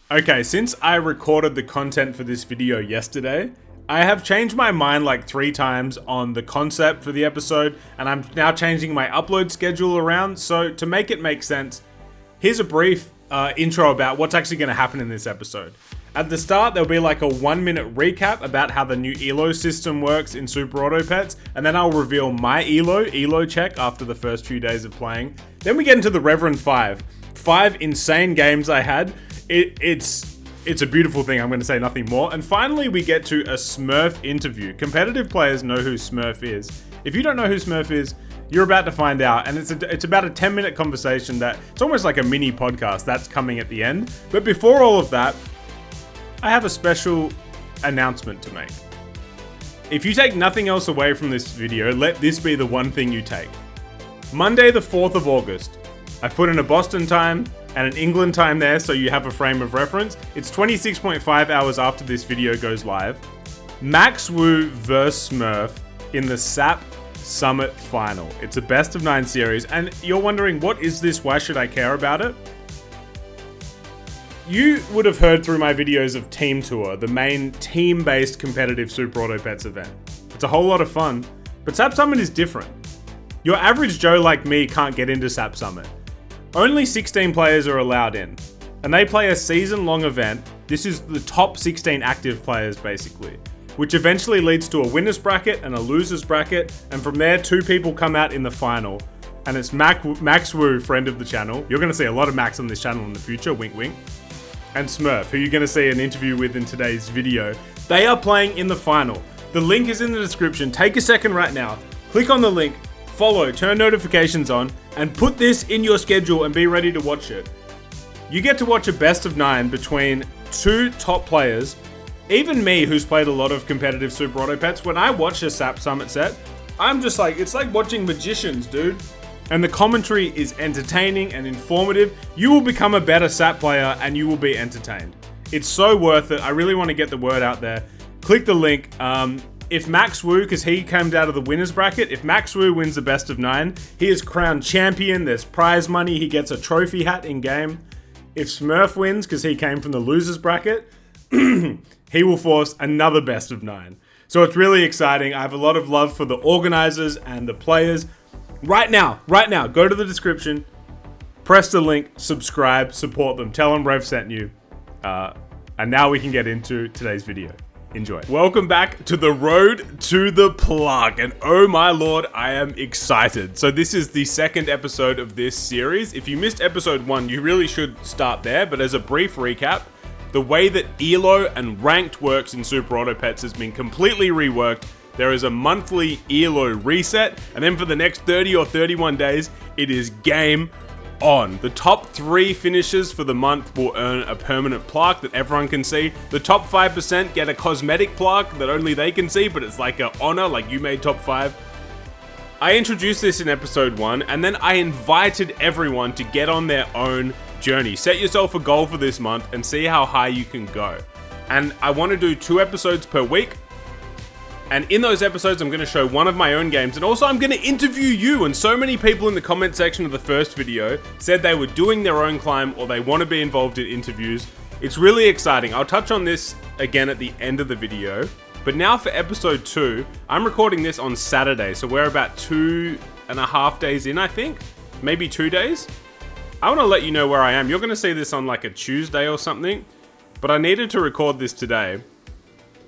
Okay, since I recorded the content for this video yesterday, I have changed my mind like 3 times on the concept for the episode, and I'm now changing my upload schedule around. So to make it make sense, here's a brief intro about what's actually going to happen in this episode. At the start, there'll be like a 1-minute recap about how the new ELO system works in Super Auto Pets, and then I'll reveal my ELO check after the first few days of playing. Then we get into the Reverend 5 insane games I had. It's a beautiful thing. I'm going to say nothing more. And finally, we get to a Smurf interview. Competitive players know who Smurf is. If you don't know who Smurf is, you're about to find out. And it's about a 10-minute conversation that it's almost like a mini podcast that's coming at the end. But before all of that, I have a special announcement to make. If you take nothing else away from this video, let this be the one thing you take. Monday, the 4th of August. I put in a Boston time and an England time there so you have a frame of reference. It's 26.5 hours after this video goes live. Max Wu vs Smurf in the SAP Summit final. It's a best of 9 series, and you're wondering, what is this? Why should I care about it? You would have heard through my videos of Team Tour, the main team-based competitive Super Auto Pets event. It's a whole lot of fun, but SAP Summit is different. Your average Joe like me can't get into SAP Summit. Only 16 players are allowed in, and they play a season-long event. This is the top 16 active players, basically, which eventually leads to a winner's bracket and a loser's bracket, and from there, 2 people come out in the final, and it's Max Wu, friend of the channel. You're going to see a lot of Max on this channel in the future, wink wink, and Smurf, who you're going to see an interview with in today's video. They are playing in the final. The link is in the description. Take a second right now, click on the link, follow, turn notifications on, and put this in your schedule and be ready to watch it. You get to watch a best of 9 between 2 top players. Even me, who's played a lot of competitive Super Auto Pets, when I watch a SAP Summit set, I'm just like, it's like watching magicians, dude. And the commentary is entertaining and informative. You will become a better SAP player and you will be entertained. It's so worth it. I really want to get the word out there. Click the link. If Max Wu, because he came out of the winner's bracket, if Max Wu wins the best of 9, he is crowned champion. There's prize money. He gets a trophy hat in game. If Smurf wins, because he came from the loser's bracket, he will force another best of 9. So it's really exciting. I have a lot of love for the organizers and the players. Right now, go to the description, press the link, subscribe, support them, tell them Rev sent you. And now we can get into today's video. Enjoy. Welcome back to the road to the plug, and oh my lord, I am excited. So this is the 2nd episode of this series. If you missed episode 1, you really should start there, but as a brief recap, the way that ELO and ranked works in Super Auto Pets has been completely reworked. There is a monthly ELO reset, and then for the next 30 or 31 days, it is game on. The top 3 finishers for the month will earn a permanent plaque that everyone can see. The top 5% get a cosmetic plaque that only they can see, but it's like an honor, like you made top 5. I introduced this in episode 1, and then I invited everyone to get on their own journey. Set yourself a goal for this month and see how high you can go. And I want to do 2 episodes per week. And in those episodes, I'm going to show one of my own games, and also I'm going to interview you. And so many people in the comment section of the first video said they were doing their own climb or they want to be involved in interviews. It's really exciting. I'll touch on this again at the end of the video. But now for episode 2, I'm recording this on Saturday, so we're about 2.5 days in, I think. Maybe 2 days. I want to let you know where I am. You're going to see this on like a Tuesday or something, but I needed to record this today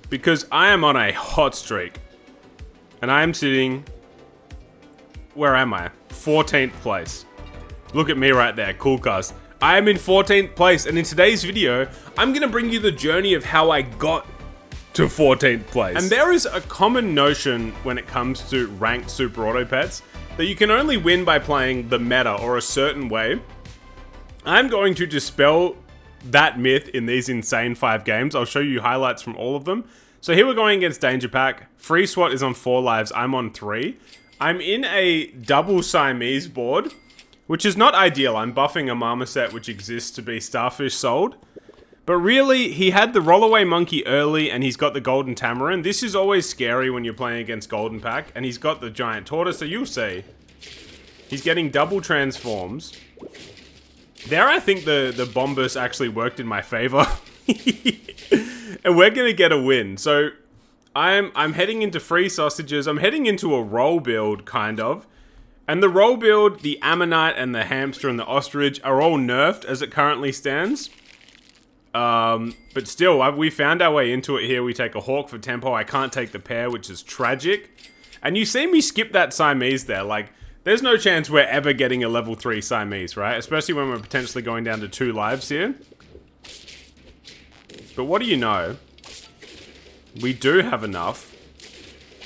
because I am on a hot streak, and I am sitting, where am I? 14th place. Look at me right there, cool cuz. I am in 14th place, and in today's video, I'm gonna bring you the journey of how I got to 14th place. And there is a common notion when it comes to ranked Super Auto Pets that you can only win by playing the meta or a certain way. I'm going to dispel that myth in these insane 5 games. I'll show you highlights from all of them. So here we're going against Danger Pack. Free SWAT is on 4 lives. I'm on 3. I'm in a double Siamese board, which is not ideal. I'm buffing a marmoset which exists to be starfish sold. But really, he had the rollaway monkey early and he's got the golden tamarin. This is always scary when you're playing against Golden Pack. And he's got the giant tortoise, so you'll see. He's getting double transforms. There, I think the bombus actually worked in my favor. And we're gonna get a win. So I'm heading into free sausages. I'm heading into a roll build, kind of. And the roll build, the ammonite and the hamster and the ostrich are all nerfed as it currently stands. But still, we found our way into it here. We take a hawk for tempo. I can't take the pair, which is tragic. And you see me skip that Siamese there. Like, there's no chance we're ever getting a level 3 Siamese, right? Especially when we're potentially going down to 2 lives here. But what do you know? We do have enough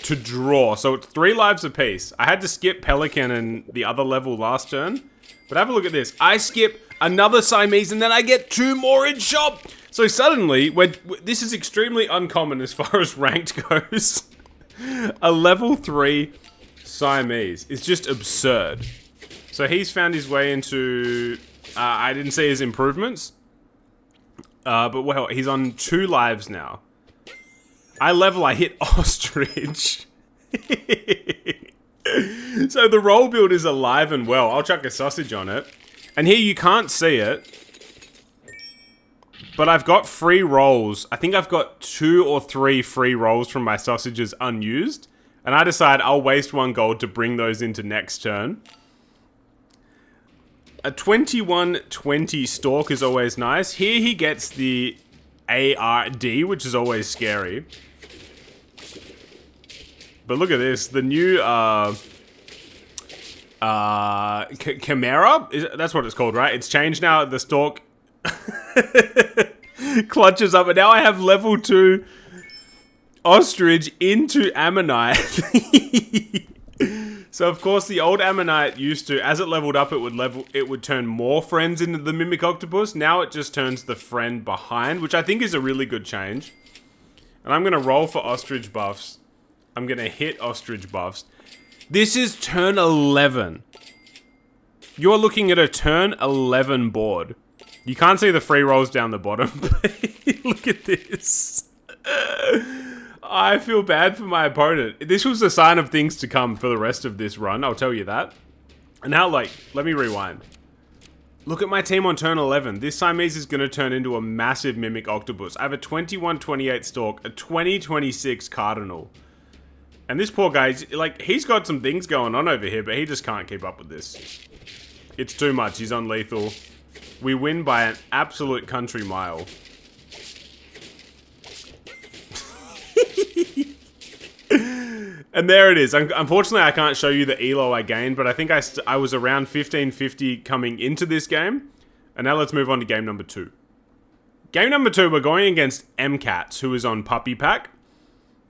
to draw. So it's 3 lives apiece. I had to skip Pelican and the other level last turn. But have a look at this. I skip another Siamese and then I get 2 more in shop. So suddenly, this is extremely uncommon as far as ranked goes. A level 3 Siamese is just absurd. So he's found his way into... I didn't see his improvements. But well, he's on 2 lives now. I hit ostrich. So the roll build is alive and well. I'll chuck a sausage on it. And here you can't see it. But I've got free rolls. I think I've got 2 or 3 free rolls from my sausages unused. And I decide I'll waste 1 gold to bring those into next turn. A 21-20 stalk is always nice. Here he gets the ARD, which is always scary. But look at this. The new, Chimera? That's what it's called, right? It's changed now. The stalk clutches up. And now I have level 2 ostrich into ammonite. So of course the old ammonite used to, as it leveled up, it would turn more friends into the mimic octopus. Now it just turns the friend behind, which I think is a really good change. And I'm gonna roll for ostrich buffs. I'm gonna hit ostrich buffs. This is turn 11. You're looking at a turn 11 board. You can't see the free rolls down the bottom, but look at this. I feel bad for my opponent. This was a sign of things to come for the rest of this run, I'll tell you that. And now, like, let me rewind. Look at my team on turn 11. This Siamese is going to turn into a massive mimic octopus. I have a 21-28 stalk, a 20-26 cardinal. And this poor guy, like, he's got some things going on over here, but he just can't keep up with this. It's too much. He's on lethal. We win by an absolute country mile. And there it is. Unfortunately, I can't show you the ELO I gained, but I think I was around 1550 coming into this game. And now let's move on to game number 2. Game number 2, we're going against MCats, who is on Puppy Pack.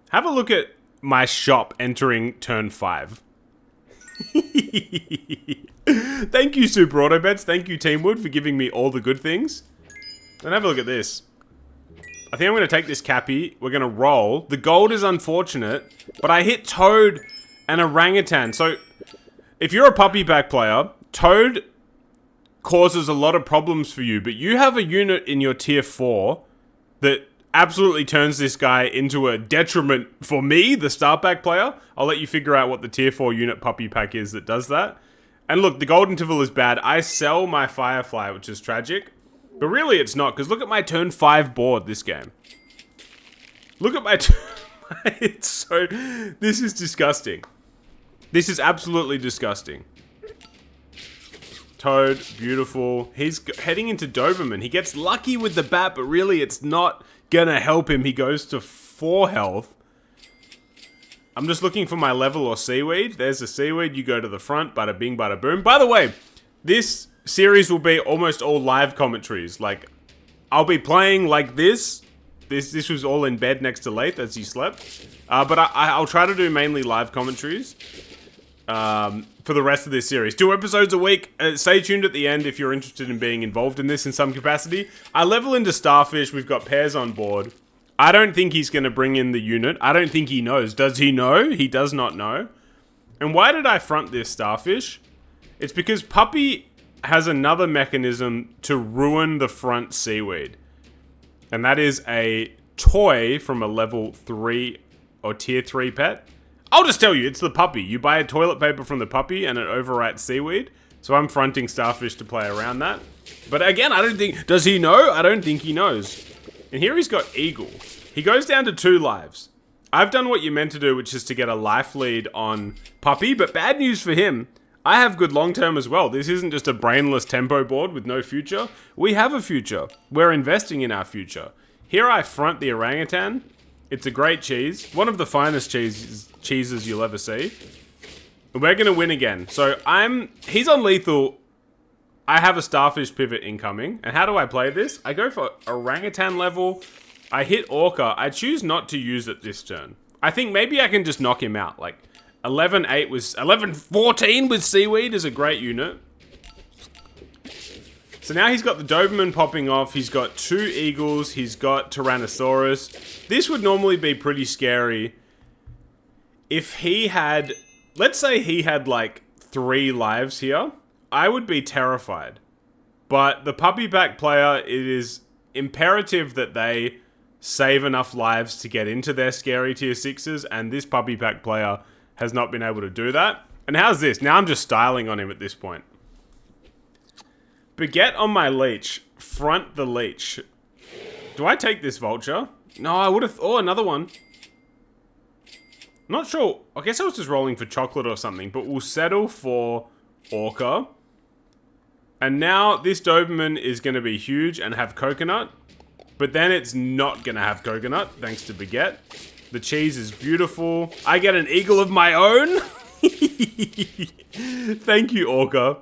Have a look at my shop entering turn 5. Thank you, Super Auto Bets. Thank you, Teamwood, for giving me all the good things. Then have a look at this. I think I'm going to take this Cappy. We're going to roll. The gold is unfortunate, but I hit Toad and Orangutan. So, if you're a Puppy Pack player, Toad causes a lot of problems for you, but you have a unit in your tier 4 that absolutely turns this guy into a detriment for me, the Star Pack player. I'll let you figure out what the tier 4 unit Puppy Pack is that does that. And look, the gold interval is bad. I sell my Firefly, which is tragic. But really it's not, because look at my turn 5 board this game. Look at my it's so... This is disgusting. This is absolutely disgusting. Toad, beautiful. He's heading into Doberman. He gets lucky with the bat, but really it's not gonna help him. He goes to 4 health. I'm just looking for my level or seaweed. There's a seaweed. You go to the front. Bada bing, bada boom. By the way, this series will be almost all live commentaries. Like, I'll be playing like this. This was all in bed next to Lath as he slept. But I'll try to do mainly live commentaries for the rest of this series. 2 episodes a week. Stay tuned at the end if you're interested in being involved in this in some capacity. I level into Starfish. We've got pairs on board. I don't think he's going to bring in the unit. I don't think he knows. Does he know? He does not know. And why did I front this Starfish? It's because Puppy has another mechanism to ruin the front seaweed. And that is a toy from a level 3 or tier 3 pet. I'll just tell you, it's the Puppy. You buy a toilet paper from the Puppy and it overwrites seaweed. So I'm fronting Starfish to play around that. But again, I don't think... Does he know? I don't think he knows. And here he's got Eagle. He goes down to 2 lives. I've done what you're meant to do, which is to get a life lead on Puppy. But bad news for him, I have good long term as well. This isn't just a brainless tempo board with no future. We have a future. We're investing in our future. Here I front the orangutan. It's a great cheese. One of the finest cheeses you'll ever see. And we're going to win again. So he's on lethal. I have a starfish pivot incoming. And how do I play this? I go for orangutan level. I hit Orca. I choose not to use it this turn. I think maybe I can just knock him out. Like 11-8 was 11-14 with Seaweed is a great unit. So now he's got the Doberman popping off. He's got 2 eagles. He's got Tyrannosaurus. This would normally be pretty scary if he had, let's say he had like 3 lives here. I would be terrified. But the puppy pack player, it is imperative that they save enough lives to get into their scary tier 6s, and this puppy pack player has not been able to do that. And how's this? Now I'm just styling on him at this point. Baguette on my leech. Front the leech. Do I take this vulture? No, I would have... Oh, another one. Not sure. I guess I was just rolling for chocolate or something, but we'll settle for Orca. And now this Doberman is going to be huge and have coconut. But then it's not going to have coconut, thanks to Baguette. The cheese is beautiful. I get an eagle of my own. Thank you, Orca.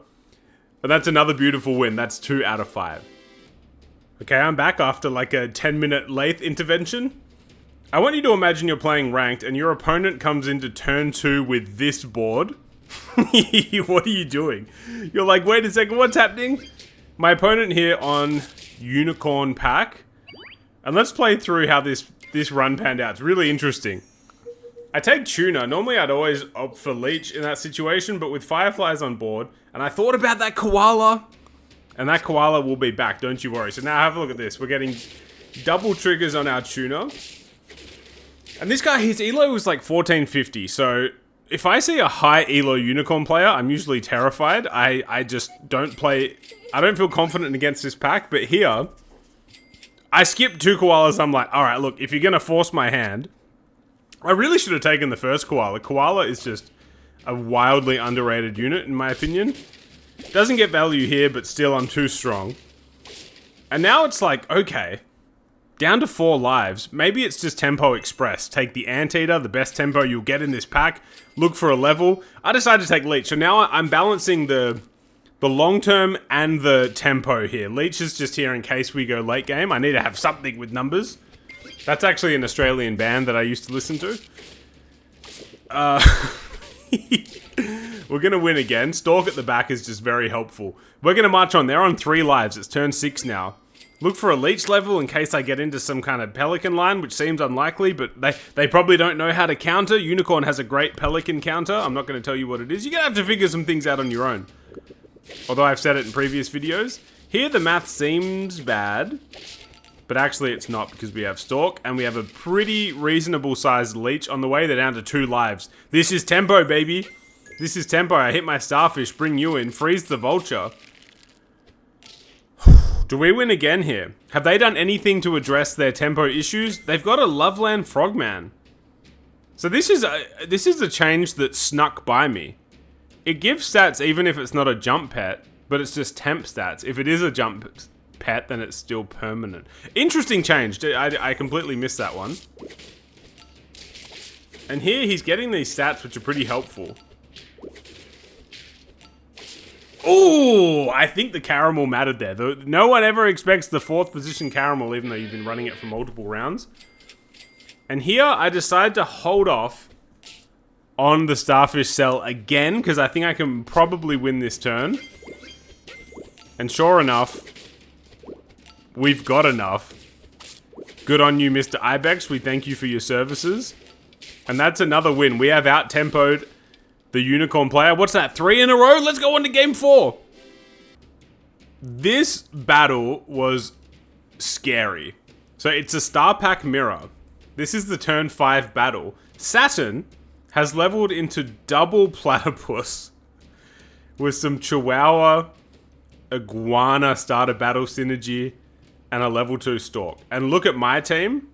And that's another beautiful win. That's 2 out of 5. Okay, I'm back after like a 10-minute lathe intervention. I want you to imagine you're playing ranked and your opponent comes into turn 2 with this board. What are you doing? You're like, wait a second, what's happening? My opponent here on Unicorn Pack. And let's play through how this run panned out. It's really interesting. I take Tuna. Normally I'd always opt for Leech in that situation, but with Fireflies on board, and I thought about that Koala, and that Koala will be back, don't you worry. So now have a look at this. We're getting double triggers on our Tuna. And this guy, his ELO was like 1450, so if I see a high ELO Unicorn player, I'm usually terrified. I just don't play... I don't feel confident against this pack, but here, I skipped 2 Koalas. I'm like, alright, look, if you're going to force my hand... I really should have taken the first Koala. Koala is just a wildly underrated unit, in my opinion. Doesn't get value here, but still I'm too strong. And now it's like, okay, down to 4 lives. Maybe it's just Tempo Express. Take the Anteater, the best tempo you'll get in this pack. Look for a level. I decided to take Leech. So now I'm balancing the long term and the tempo here. Leech is just here in case we go late game. I need to have something with numbers. That's actually an Australian band that I used to listen to. We're going to win again. Stork at the back is just very helpful. We're going to march on. They're on 3 lives. It's turn 6 now. Look for a Leech level in case I get into some kind of Pelican line, which seems unlikely, but they probably don't know how to counter. Unicorn has a great Pelican counter. I'm not going to tell you what it is. You're going to have to figure some things out on your own. Although I've said it in previous videos. Here the math seems bad. But actually it's not because we have Stork and we have a pretty reasonable sized Leech on the way. They're down to 2 lives. This is tempo, baby. This is tempo. I hit my Starfish, bring you in, freeze the Vulture. Do we win again here? Have they done anything to address their tempo issues? They've got a Loveland Frogman. So this is a change that snuck by me. It gives stats even if it's not a jump pet, but it's just temp stats. If it is a jump pet, then it's still permanent. Interesting change. I completely missed that one. And here he's getting these stats which are pretty helpful. Oh, I think the caramel mattered there. No one ever expects the 4th position caramel, even though you've been running it for multiple rounds. And here I decide to hold off on the Starfish cell again, because I think I can probably win this turn. And sure enough, we've got enough. Good on you, Mr. Ibex. We thank you for your services. And that's another win. We have out-tempoed the Unicorn player. What's that? 3 in a row? Let's go on to game 4. This battle was scary. So it's a Star Pack mirror. This is the turn 5 battle. Saturn has leveled into double Platypus with some Chihuahua iguana starter battle synergy, and a level 2 stalk. And look at my team.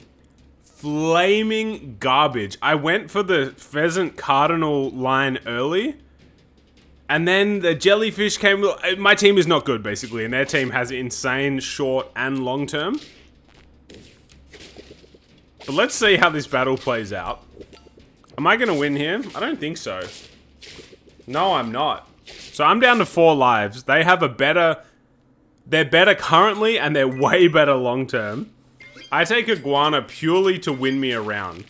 Flaming garbage. I went for the pheasant cardinal line early, and then the jellyfish came. My team is not good, basically, and their team has insane short and long term. But let's see how this battle plays out. Am I going to win here? I don't think so. No, I'm not. So I'm down to 4 lives. They have a better... They're better currently, and they're way better long term. I take iguana purely to win me a round.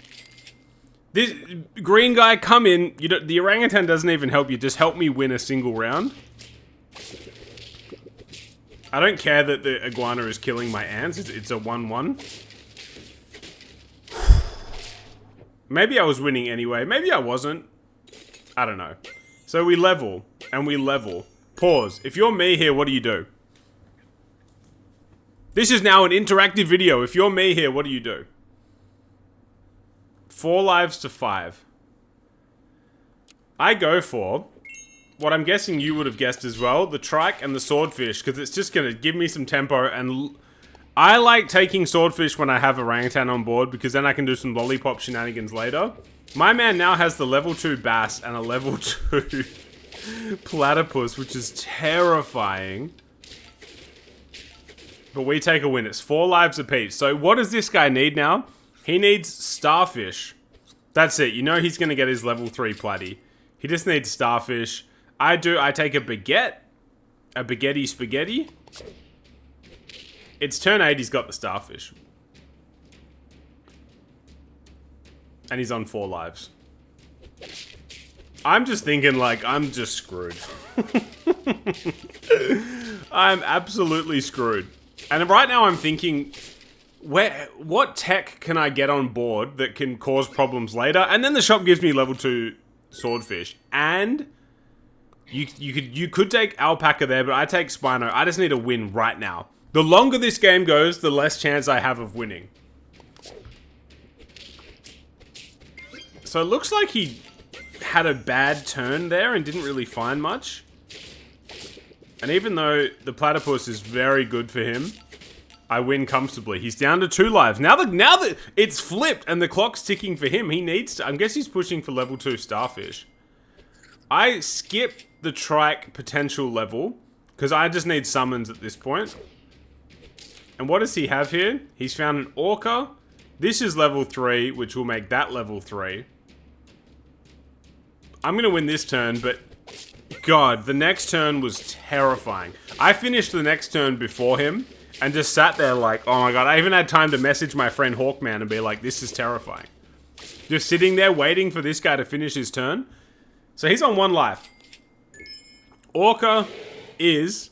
This green guy, come in. You don't, the orangutan doesn't even help you. Just help me win a single round. I don't care that the iguana is killing my ants. It's a 1-1. Maybe I was winning anyway. Maybe I wasn't. I don't know. So we level, and we level. Pause. If you're me here, what do you do? This is now an interactive video. If you're me here, what do you do? 4 lives to 5. I go for what I'm guessing you would have guessed as well, the trike and the swordfish, because it's just going to give me some tempo. And I like taking swordfish when I have orangutan on board, because then I can do some lollipop shenanigans later. My man now has the level 2 bass and a level 2 platypus, which is terrifying. But we take a win. It's 4 lives apiece. So what does this guy need now? He needs starfish. That's it. You know he's going to get his level 3 platy. He just needs starfish. I take a baguette. A baguette spaghetti. It's turn 8. He's got the starfish. And he's on 4 lives. I'm just thinking like, I'm just screwed. I'm absolutely screwed. And right now I'm thinking, what tech can I get on board that can cause problems later? And then the shop gives me level 2 swordfish. And you could take alpaca there, but I take Spino. I just need a win right now. The longer this game goes, the less chance I have of winning. So it looks like he had a bad turn there and didn't really find much. And even though the platypus is very good for him, I win comfortably. He's down to 2 lives. Now that it's flipped and the clock's ticking for him, he needs to... I guess he's pushing for level 2 starfish. I skip the trike potential level because I just need summons at this point. And what does he have here? He's found an orca. This is level 3, which will make that level 3. I'm going to win this turn, but... God, the next turn was terrifying. I finished the next turn before him and just sat there like, oh my god. I even had time to message my friend Hawkman and be like, this is terrifying. Just sitting there waiting for this guy to finish his turn. So he's on 1 life. Orca is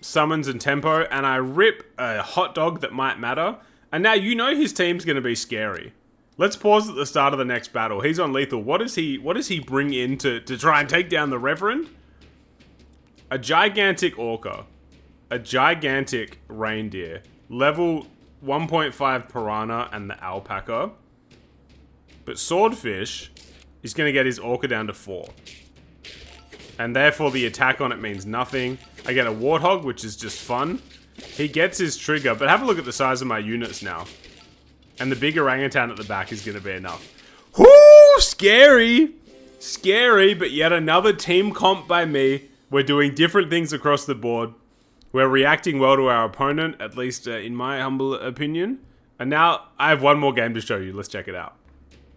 summons and tempo, and I rip a hot dog that might matter. And now you know his team's going to be scary. Let's pause at the start of the next battle. He's on lethal. What does he bring in to try and take down the Reverend? A gigantic orca. A gigantic reindeer. Level 1.5 piranha and the alpaca. But swordfish is going to get his orca down to 4. And therefore the attack on it means nothing. I get a warthog, which is just fun. He gets his trigger, but have a look at the size of my units now. And the big orangutan at the back is going to be enough. Whoo! Scary! Scary, but yet another team comp by me. We're doing different things across the board. We're reacting well to our opponent, at least in my humble opinion. And now, I have one more game to show you. Let's check it out.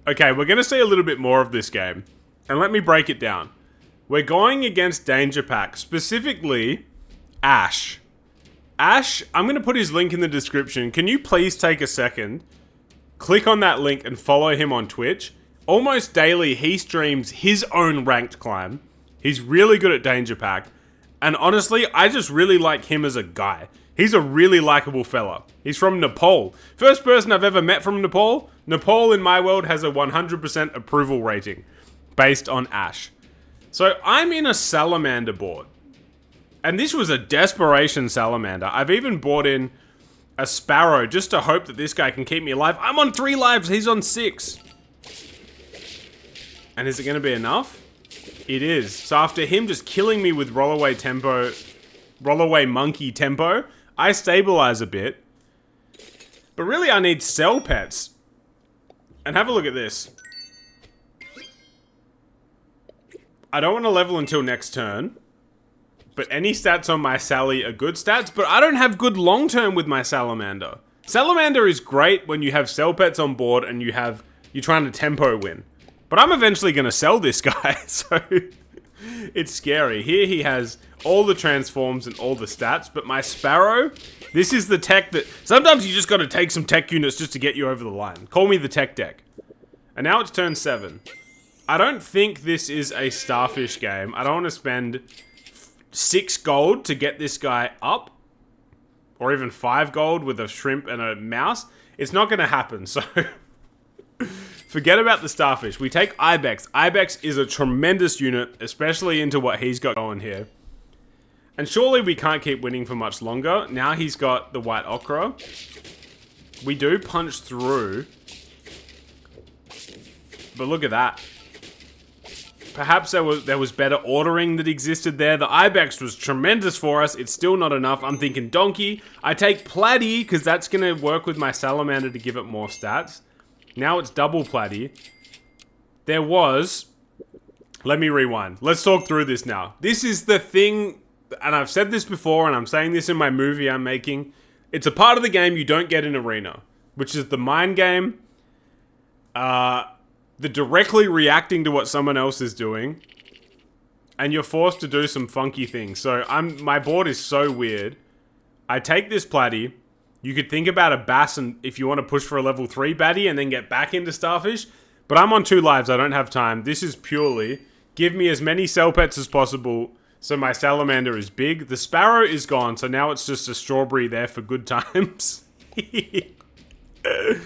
Okay, we're going to see a little bit more of this game. And let me break it down. We're going against Danger Pack, specifically Ash. Ash, I'm going to put his link in the description. Can you please take a second? Click on that link and follow him on Twitch. Almost daily, he streams his own ranked climb. He's really good at Danger Pack. And honestly, I just really like him as a guy. He's a really likable fella. He's from Nepal. First person I've ever met from Nepal. Nepal, in my world, has a 100% approval rating based on Ash. So I'm in a salamander board. And this was a desperation salamander. I've even bought in a sparrow just to hope that this guy can keep me alive. I'm on 3 lives. He's on 6. And is it going to be enough? It is. So after him just killing me with rollaway tempo roll away monkey tempo. I stabilize a bit. But really I need cell pets. And have a look at this. I don't want to level until next turn. But any stats on my Sally are good stats. But I don't have good long term with my Salamander. Salamander is great when you have cell pets on board and you're trying to tempo win. But I'm eventually going to sell this guy, so it's scary. Here he has all the transforms and all the stats, but my Sparrow, this is the tech that... Sometimes you just got to take some tech units just to get you over the line. Call me the tech deck. And now it's turn 7. I don't think this is a Starfish game. I don't want to spend 6 gold to get this guy up. Or even 5 gold with a shrimp and a mouse. It's not going to happen, so... Forget about the Starfish. We take Ibex. Ibex is a tremendous unit, especially into what he's got going here. And surely we can't keep winning for much longer. Now he's got the White Ochre. We do punch through. But look at that. Perhaps there was better ordering that existed there. The Ibex was tremendous for us. It's still not enough. I'm thinking Donkey. I take Platy, because that's going to work with my Salamander to give it more stats. Now it's double Platy. There was... Let me rewind. Let's talk through this now. This is the thing, and I've said this before, and I'm saying this in my movie I'm making. It's a part of the game you don't get in Arena, which is the mind game, the directly reacting to what someone else is doing, and you're forced to do some funky things. So my board is so weird. I take this Platy. You could think about a Bass and if you want to push for a level 3 baddie and then get back into Starfish. But I'm on 2 lives. I don't have time. This is purely give me as many cell pets as possible so my Salamander is big. The Sparrow is gone, so now it's just a strawberry there for good times. And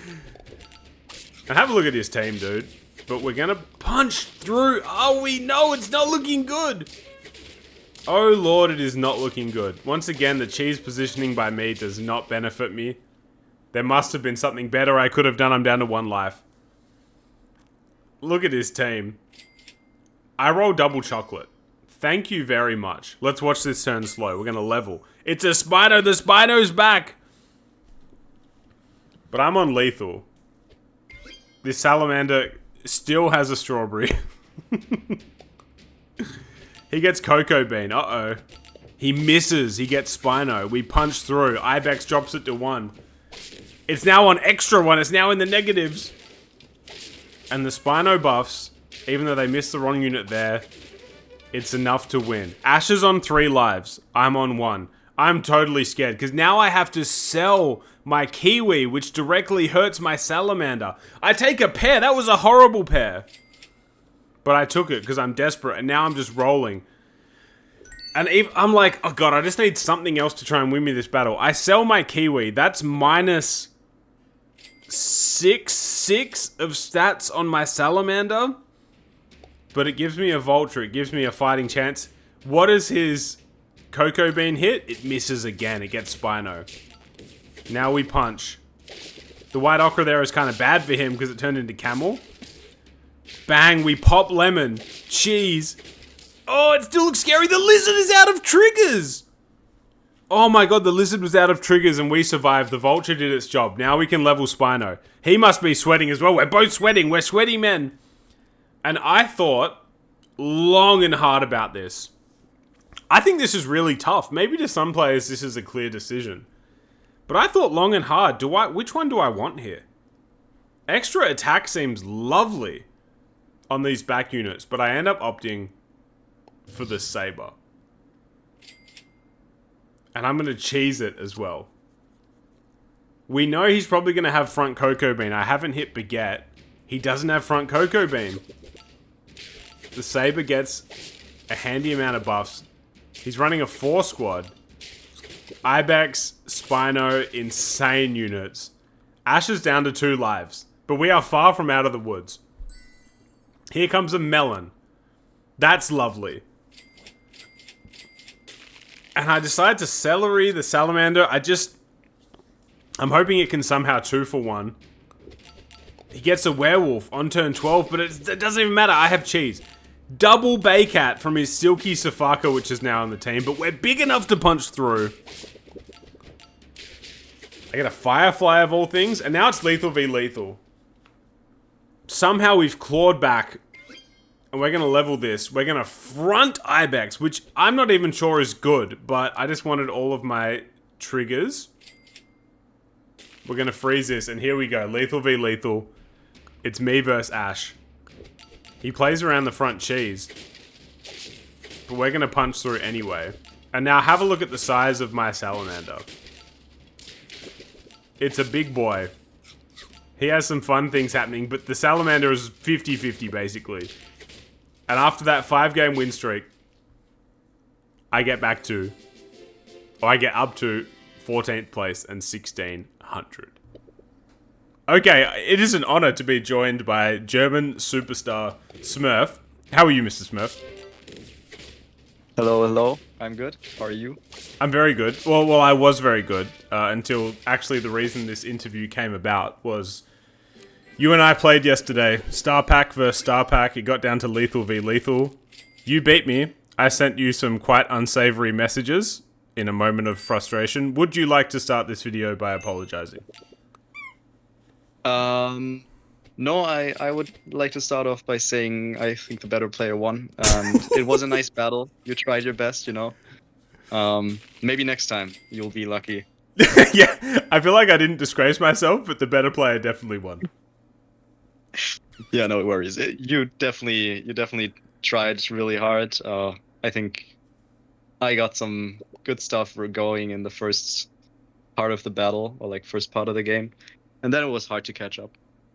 have a look at this team, dude. But we're going to punch through. Oh, we know it's not looking good. Oh lord, it is not looking good. Once again, the cheese positioning by me does not benefit me. There must have been something better I could have done. I'm down to 1 life. Look at his team. I roll double chocolate. Thank you very much. Let's watch this turn slow. We're going to level. It's a Spino. The Spino's back. But I'm on lethal. This Salamander still has a strawberry. He gets Cocoa Bean. Uh-oh. He misses. He gets Spino. We punch through. Ibex drops it to 1. It's now on extra 1. It's now in the negatives. And the Spino buffs, even though they missed the wrong unit there, it's enough to win. Ash is on 3 lives. I'm on 1. I'm totally scared because now I have to sell my Kiwi, which directly hurts my Salamander. I take a pair. That was a horrible pair. But I took it because I'm desperate, and now I'm just rolling. And I'm like, oh god, I just need something else to try and win me this battle. I sell my Kiwi. That's minus 6 of stats on my Salamander. But it gives me a Vulture. It gives me a fighting chance. What is his Cocoa Bean hit? It misses again. It gets Spino. Now we punch. The White Ochre there is kind of bad for him because it turned into Camel. Bang, we pop Lemon. Cheese. Oh, it still looks scary. The Lizard is out of triggers. Oh my god, the Lizard was out of triggers and we survived. The Vulture did its job. Now we can level Spino. He must be sweating as well. We're both sweating. We're sweaty men. And I thought long and hard about this. I think this is really tough. Maybe to some players this is a clear decision. But I thought long and hard. Which one do I want here? Extra attack seems lovely on these back units, but I end up opting for the Saber. And I'm going to cheese it as well. We know he's probably going to have front Cocoa Bean. I haven't hit Baguette. He doesn't have front Cocoa Bean. The Saber gets a handy amount of buffs. He's running a 4 squad. Ibex, Spino, insane units. Ash is down to 2 lives. But we are far from out of the woods. Here comes a Melon. That's lovely. And I decide to celery the Salamander. I'm hoping it can somehow 2-for-1. He gets a Werewolf on turn 12, but it doesn't even matter. I have cheese. double Baycat from his Silky Safaka, which is now on the team, but we're big enough to punch through. I get a Firefly of all things, and now it's lethal v lethal. Somehow we've clawed back, and we're gonna level this. We're gonna front Ibex, which I'm not even sure is good, but I just wanted all of my triggers. We're gonna freeze this, and here we go. Lethal v lethal. It's me versus Ash. He plays around the front cheese, but we're gonna punch through anyway. And now have a look at the size of my salamander. It's a big boy. He has some fun things happening, but the salamander is 50-50 basically. And after that 5-game win streak, I get back to, or I get up to 14th place and 1600. Okay, it is an honor to be joined by German superstar Smurf. How are you, Mr. Smurf? Hello, hello. I'm good. How are you? I'm very good. Well, I was very good until actually the reason this interview came about was you and I played yesterday. Star Pack versus Star Pack. It got down to lethal v lethal. You beat me. I sent you some quite unsavory messages in a moment of frustration. Would you like to start this video by apologizing? No, I would like to start off by saying I think the better player won. It was a nice battle. You tried your best, you know. Maybe next time you'll be lucky. Yeah, I feel like I didn't disgrace myself, but the better player definitely won. Yeah, no worries. You definitely tried really hard. I think I got some good stuff going in the first part of the battle, or like first part of the game, and then it was hard to catch up.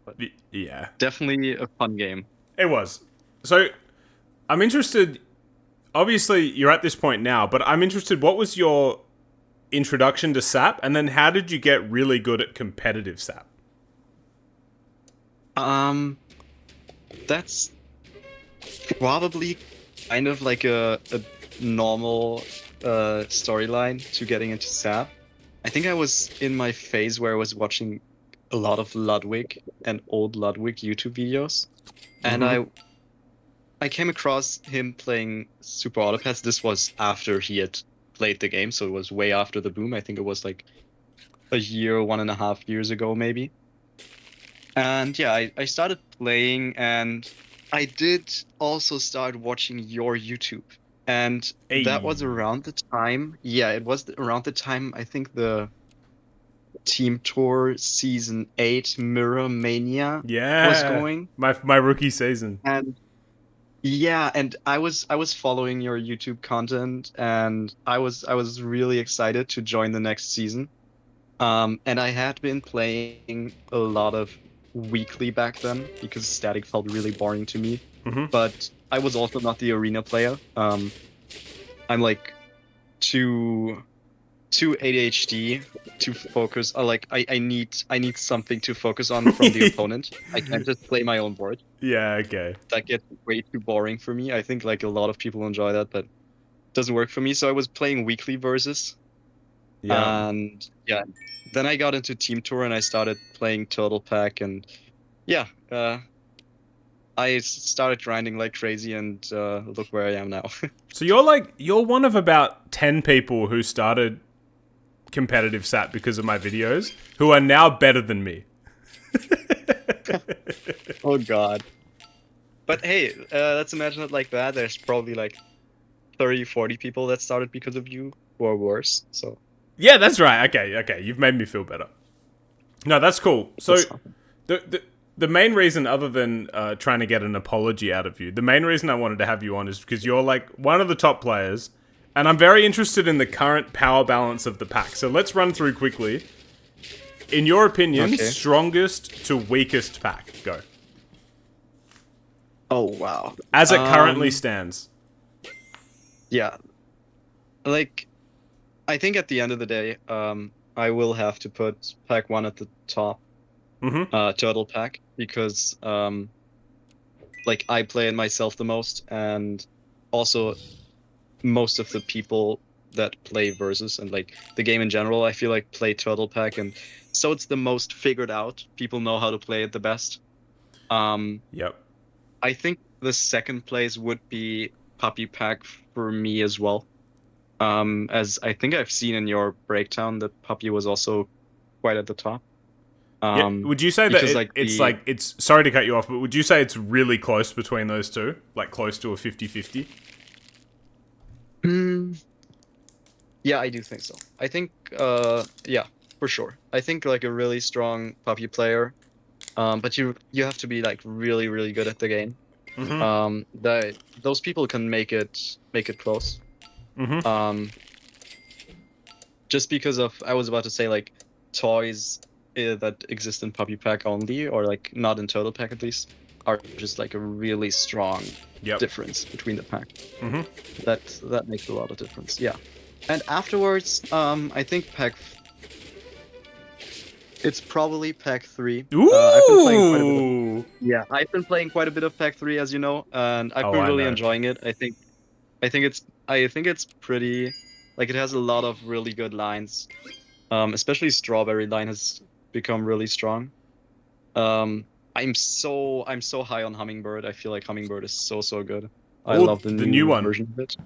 But yeah, definitely a fun game. It was. So, I'm interested. Obviously, you're at this point now, but I'm interested. What was your introduction to SAP, and then how did you get really good at competitive SAP? That's probably kind of like a normal storyline to getting into SAP. I think I was in my phase where I was watching a lot of Ludwig and old Ludwig YouTube videos, and I came across him playing Super Autopass. This was after he had played the game, so it was way after the boom. I think it was like a year, 1.5 years ago, maybe. And yeah, I started playing, and I did also start watching your YouTube. And that was around the time, yeah, it was around the time, I think the Team Tour Season 8 Mirror Mania was going. My rookie season. And yeah, and I was following your YouTube content, and I was really excited to join the next season. And I had been playing a lot of weekly back then because static felt really boring to me. But I was also not the arena player. I'm like too ADHD to focus. I need something to focus on from the opponent. I can't just play my own board. Yeah, okay. That gets way too boring for me. I think like a lot of people enjoy that, but it doesn't work for me. So I was playing weekly versus. Yeah. And yeah, then I got into Team Tour and I started playing Turtle Pack, and yeah, I started grinding like crazy, and look where I am now. So you're one of about 10 people who started competitive SAT because of my videos, who are now better than me. Oh god. But hey, let's imagine it like that. There's probably like 30, 40 people that started because of you who are worse, so... Yeah, that's right. Okay. You've made me feel better. No, that's cool. So, the main reason, other than trying to get an apology out of you, the main reason I wanted to have you on is because you're like one of the top players, and I'm very interested in the current power balance of the pack. So let's run through quickly. In your opinion, strongest to weakest pack, go. Oh, wow. As it currently stands. Yeah. Like... I think at the end of the day, I will have to put Pack 1 at the top, Turtle Pack, because like I play it myself the most, and also most of the people that play Versus and like the game in general, I feel like play Turtle Pack, and so it's the most figured out. People know how to play it the best. Yep. I think the second place would be Puppy Pack for me as well. As I think I've seen in your breakdown that Puppy was also quite at the top. Yeah, would you say that Because like it's the like it's sorry to cut you off, but would you say it's really close between those two? Like close to a 50-50? Hmm, yeah, I do think so. I think yeah, for sure. I think like a really strong Puppy player. But you have to be like really, really good at the game. Mm-hmm. That those people can make it close. Mm-hmm. Um, just because of I was about to say like toys that exist in Puppy Pack only, or like not in Total Pack at least, are just like a really strong Yep. difference between the pack. Mm-hmm. That makes a lot of difference. Yeah. And afterwards, I think it's probably Pack 3. I've been playing quite a bit of Ooh. Yeah, I've been playing quite a bit of Pack 3, as you know, and I've Oh, been I really know. enjoying it. I think it's pretty like it has a lot of really good lines. Especially Strawberry line has become really strong. Um, I'm so high on Hummingbird. I feel like Hummingbird is so good. I Oh, love the the new new one. version of it.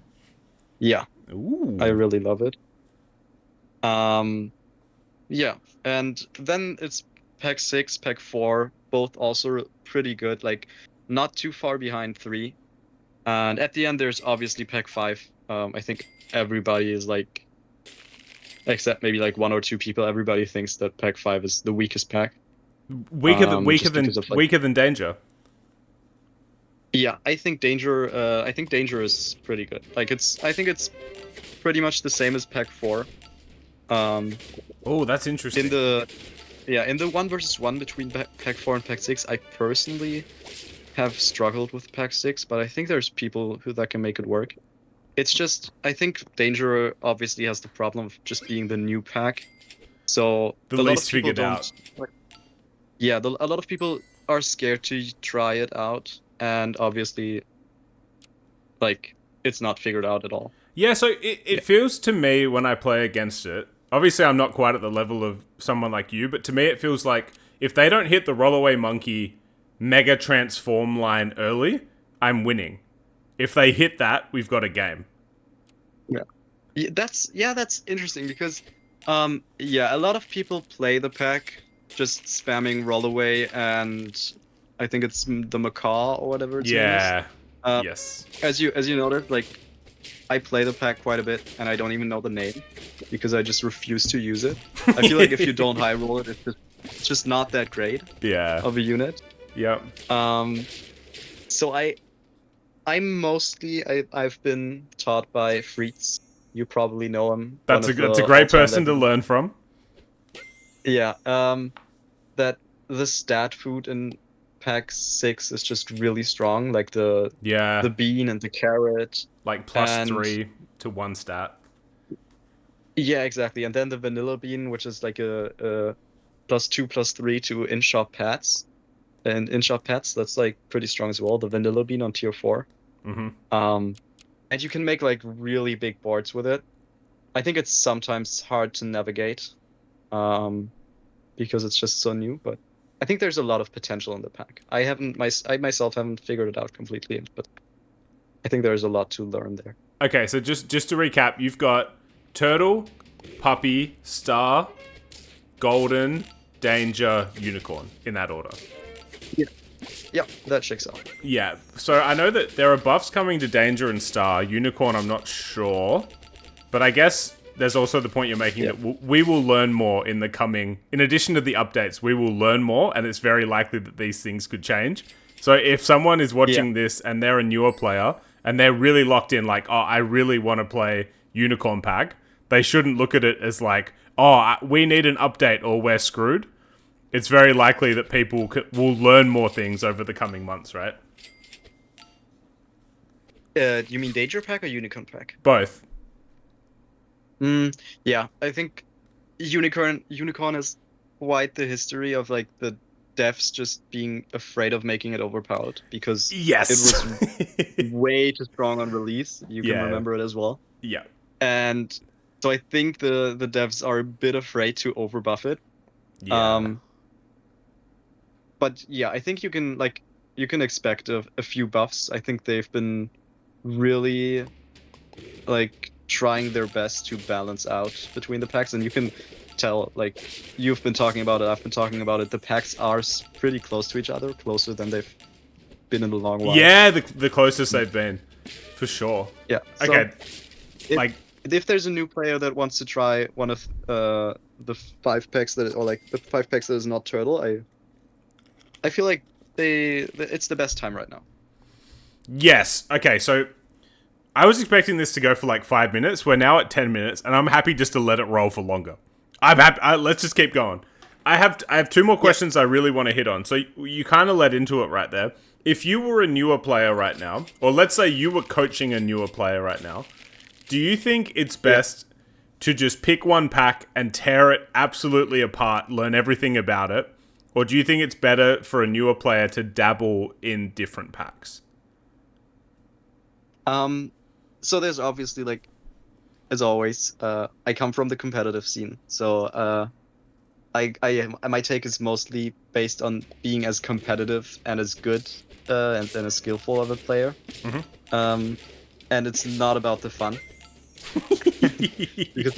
Yeah, I Ooh. really love it. Um, yeah, and then it's Pack 6, Pack 4, both also pretty good, like not too far behind 3. And at the end, there's obviously Pack 5. I think everybody is like, except maybe like one or two people, everybody thinks that Pack 5 is the weakest pack. Weaker than weaker Just because than of like, weaker than danger. yeah, I think Danger is pretty good. I think it's pretty much the same as Pack 4. Um, Oh, that's in interesting. the in the one versus one between Pack 4 and Pack 6, I personally have struggled with Pack 6, but I think there's people who that can make it work. It's just I think Danger obviously has the problem of just being the new pack. So The a lot of least people figured don't out. like yeah, a lot of people are scared to try it out, and obviously like it's not figured out at all. Yeah, so it Yeah. feels to me when I play against it. Obviously, I'm not quite at the level of someone like you, but to me, it feels like if they don't hit the Rollaway Monkey Mega Transform line early, I'm winning. If they hit that, we've got a game. Yeah. That's interesting because yeah, a lot of people play the pack just spamming Rollaway and I think it's the Macaw or whatever its name is. Yeah. Uh, Yes. as you noticed, like I play the pack quite a bit and I don't even know the name because I just refuse to use it. I feel like if you don't high roll it, it's just not that great Yeah. of a unit. Yep. Um, so I've been taught by Fritz. You probably know him, one of the That's a great all-time person to legends. learn from. Yeah, that the stat food in pack 6 is just really strong, like Yeah. the bean and the carrot. Like plus And 3 to one stat. yeah, exactly. And then the vanilla bean, which is like a +2/+3 to in-shop pets. And in-shop pets, that's like pretty strong as well. The vanilla bean on tier 4. Mm-hmm. Um, and you can make like really big boards with it. I think it's sometimes hard to navigate, um, because it's just so new, but I think there's a lot of potential in the pack. I myself haven't figured it out completely, but I think there's a lot to learn there. Okay, so just to recap, you've got Turtle, Puppy, Star, Golden, Danger, Unicorn in that order. Yeah, yeah, that checks out. Yeah, so I know that there are buffs coming to Danger and Star. Unicorn, I'm not sure. But I guess there's also the point you're making Yeah, that we will learn more in the coming. In addition to the updates, we will learn more, and it's very likely that these things could change. So if someone is yeah, watching this and they're a newer player and they're really locked in, like, oh, I really want to play Unicorn Pack, they shouldn't look at it as like, oh, we need an update or we're screwed. It's very likely that people will learn more things over the coming months, right? you mean Danger Pack or Unicorn Pack? Both. Yeah, I think Unicorn has quite the history of like the devs just being afraid of making it overpowered because it Yes. was way too strong on release. You can Yeah. remember it as well. Yeah. And so I think the devs are a bit afraid to overbuff it. Yeah. Um, but yeah, I think you can like you can expect a few buffs. I think they've been really like trying their best to balance out between the packs, and you can tell, like, you've been talking about it, I've been talking about it. The packs are pretty close to each other, closer than they've been in a long while. Yeah, the closest they've been, for sure. Yeah. So Okay, if like, if there's a new player that wants to try one of the 5 packs that, or like the 5 packs that is not turtle, I feel like it's the best time right now. yes. Okay, so I was expecting this to go for like 5 minutes. We're now at 10 minutes, and I'm happy just to let it roll for longer. I'm happy. Let's just keep going. I have 2 more questions I really want to hit on. So you kind of led into it right there. If you were a newer player right now, or let's say you were coaching a newer player right now, do you think it's best to just pick one pack and tear it absolutely apart, learn everything about it? Or do you think it's better for a newer player to dabble in different packs? So there's obviously, like, as always, I come from the competitive scene, so my take is mostly based on being as competitive and as good and as skillful of a player. And it's not about the fun. Because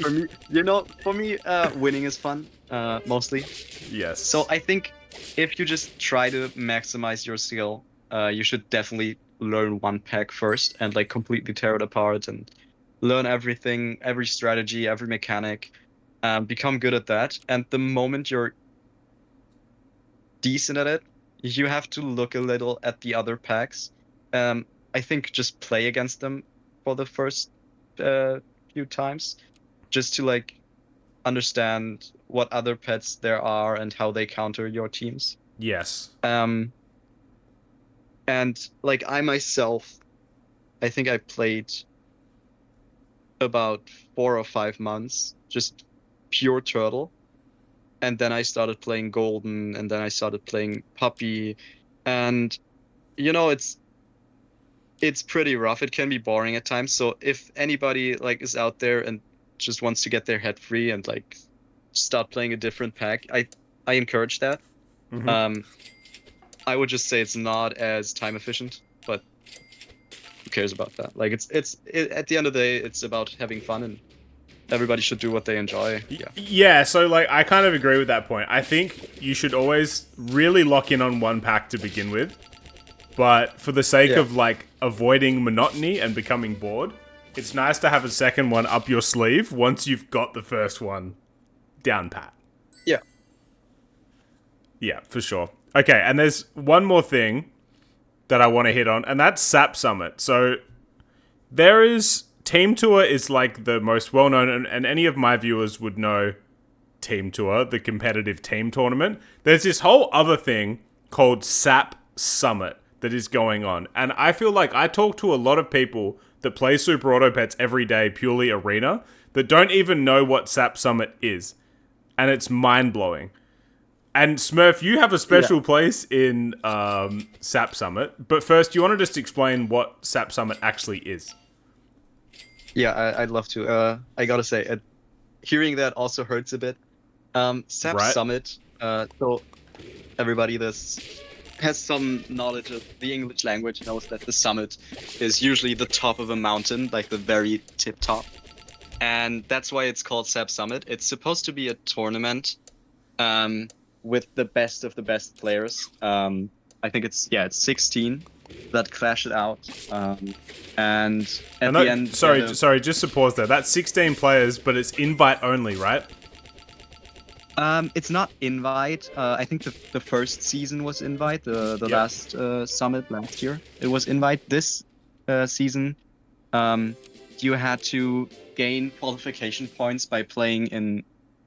for me, winning is fun, mostly. Yes. So I think if you just try to maximize your skill, you should definitely learn one pack first and like completely tear it apart and learn everything, every strategy, every mechanic, become good at that. And the moment you're decent at it, you have to look a little at the other packs. I think just play against them for the first uh, few times, just to like understand what other pets there are and how they counter your teams. Yes. And like I myself, I think I played about 4 or 5 months, just pure turtle. And then I started playing golden, and then I started playing puppy. And it's pretty rough. It can be boring at times. So if anybody like is out there and just wants to get their head free and like start playing a different pack, I encourage that. Um, I would just say it's not as time efficient, but who cares about that? Like at the end of the day, it's about having fun, and everybody should do what they enjoy. Yeah. Yeah, so like I kind of agree with that point. I think you should always really lock in on one pack to begin with. But for the sake Yeah. of like avoiding monotony and becoming bored, it's nice to have a second one up your sleeve once you've got the first one down pat. Yeah. Yeah, for sure. Okay, and there's one more thing that I want to hit on, and that's SAP Summit. So there is Team Tour is like the most well known, and any of my viewers would know Team Tour, the competitive team tournament. There's this whole other thing called SAP Summit that is going on, and I feel like I talk to a lot of people that play Super Auto Pets every day, purely arena, that don't even know what SAP Summit is, and it's mind blowing. And Smurf, you have a special place in SAP Summit, but first, do you want to just explain what SAP Summit actually is? Yeah, I'd love to. I gotta say, hearing that also hurts a bit. SAP Right. Summit. So everybody that has some knowledge of the English language knows that the summit is usually the top of a mountain, like the very tip top, and that's why it's called SAP Summit. It's supposed to be a tournament, with the best of the best players. I think it's 16 that clash it out, and at the end. Sorry, just to pause there. That's 16 players, but it's invite only, right? It's not invite. I think the first season was invite. The Yep. last summit last year, it was invite. This season, you had to gain qualification points by playing in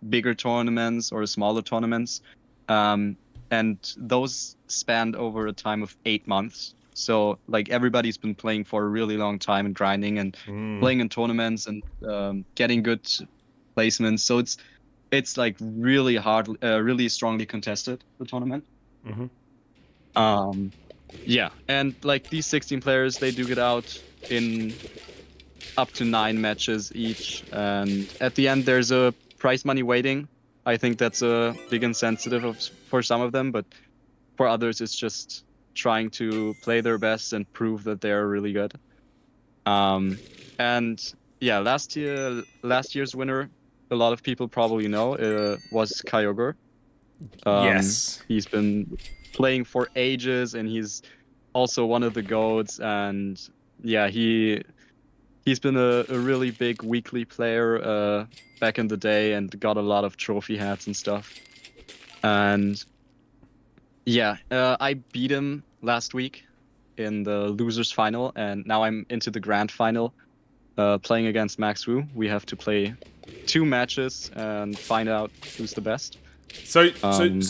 bigger tournaments or smaller tournaments, and those spanned over a time of 8 months. So like everybody's been playing for a really long time and grinding and playing in tournaments and getting good placements. So it's like really hard, really strongly contested, the tournament. Yeah, and like these 16 players, they duke it out in up to 9 matches each, and at the end there's a prize money waiting. I think that's a big incentive for some of them, but for others it's just trying to play their best and prove that they're really good. And yeah, last year's winner, a lot of people probably know, was Kyogre. Yes. He's been playing for ages, and he's also one of the GOATs. And yeah, he's been a really big weekly player back in the day, and got a lot of trophy hats and stuff. And yeah, I beat him last week in the losers final, and now I'm into the grand final, playing against Max Wu. We have to play 2 matches and find out who's the best. So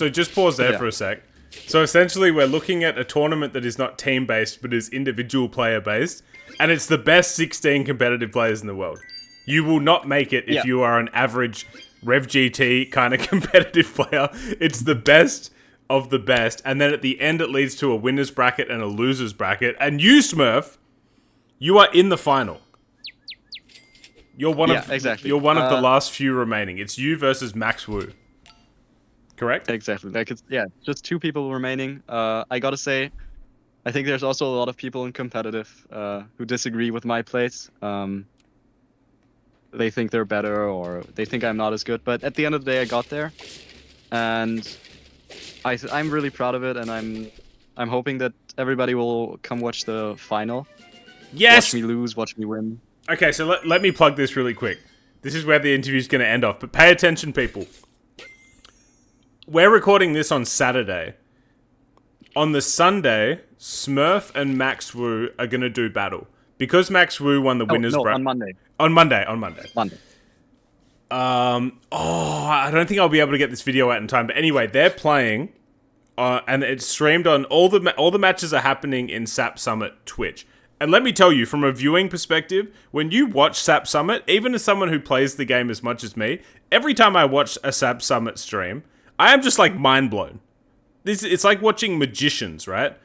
just pause there yeah. for a sec. So essentially, we're looking at a tournament that is not team-based, but is individual player-based, and it's the best 16 competitive players in the world. You will not make it if you are an average Rev GT kind of competitive player. It's the best of the best, and then at the end, it leads to a winner's bracket and a loser's bracket. And you, Smurf, you are in the final. You're one of exactly. You're one of the last few remaining. It's you versus Max Wu. Correct? Exactly. Like it's just 2 people remaining. I gotta say, I think there's also a lot of people in competitive who disagree with my plays. They think they're better, or they think I'm not as good. But at the end of the day, I got there, and I'm really proud of it. And I'm hoping that everybody will come watch the final. Yes. Watch me lose, watch me win. Okay, so let me plug this really quick. This is where the interview's going to end off, but pay attention, people. We're recording this on Saturday. On the Sunday, Smurf and Max Wu are going to do battle. Because Max Wu won the winner's bracket. On Monday. On Monday. Monday. I don't think I'll be able to get this video out in time. But anyway, they're playing, and it's streamed on all the matches are happening in SAP Summit Twitch. And let me tell you, from a viewing perspective, when you watch SAP Summit, even as someone who plays the game as much as me, every time I watch a SAP Summit stream, I am just like mind blown. It's like watching magicians, right?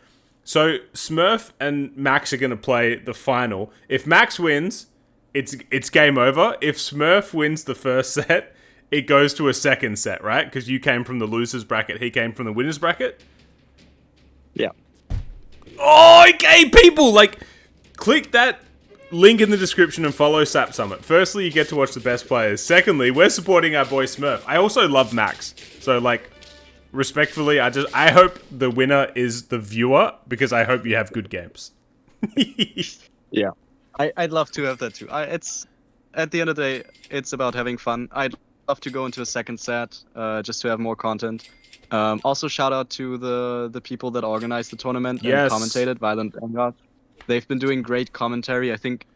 So Smurf and Max are going to play the final. If Max wins, it's game over. If Smurf wins the first set, it goes to a second set, right? Because you came from the losers bracket, he came from the winners bracket. Yeah. Oh, okay, people, like, click that link in the description and follow SAP Summit. Firstly, you get to watch the best players. Secondly, we're supporting our boy Smurf. I also love Max. So, like, respectfully, I hope the winner is the viewer, because I hope you have good games. Yeah. I'd love to have that too. It's at the end of the day, it's about having fun. I'd love to go into a second set, just to have more content. Also, shout out to the people that organized the tournament and commentated, Violent Vanguard. They've been doing great commentary. I think,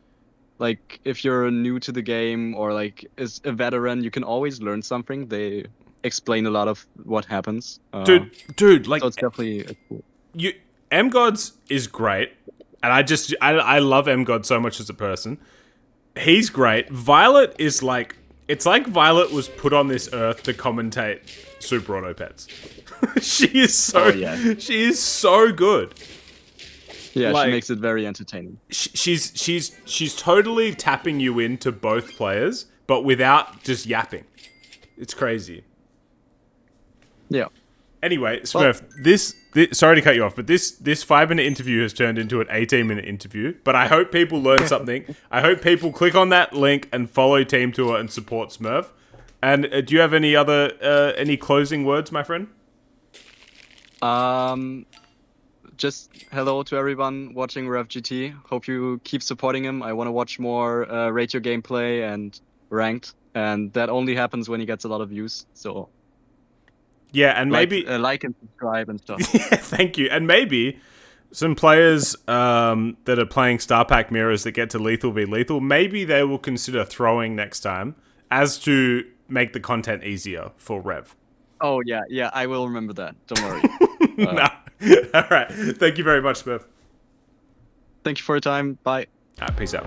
like, if you're new to the game or like is a veteran, you can always learn something. They explain a lot of what happens. Dude, like, so it's definitely cool. M-Gods is great, and I love M-God so much as a person. He's great. Violet is like, it's like Violet was put on this earth to commentate Super Auto Pets. She is so good. Yeah, like, she makes it very entertaining. She's totally tapping you into both players, but without just yapping. It's crazy. Yeah. Anyway, Smurf, this sorry to cut you off, but this 5-minute interview has turned into an 18-minute interview. But I hope people learn something. I hope people click on that link and follow Team Tour and support Smurf. And do you have any other any closing words, my friend? Just hello to everyone watching Rev GT. Hope you keep supporting him. I want to watch more Rate Your Gameplay and Ranked, and that only happens when he gets a lot of views. So yeah, and maybe like and subscribe and stuff. Yeah, thank you. And maybe some players that are playing Star Pack Mirrors that get to Lethal v Lethal, maybe they will consider throwing next time, as to make the content easier for Rev. Oh yeah, I will remember that. Don't worry. Nah. All right. Thank you very much, Smurf. Thank you for your time. Bye. Peace out.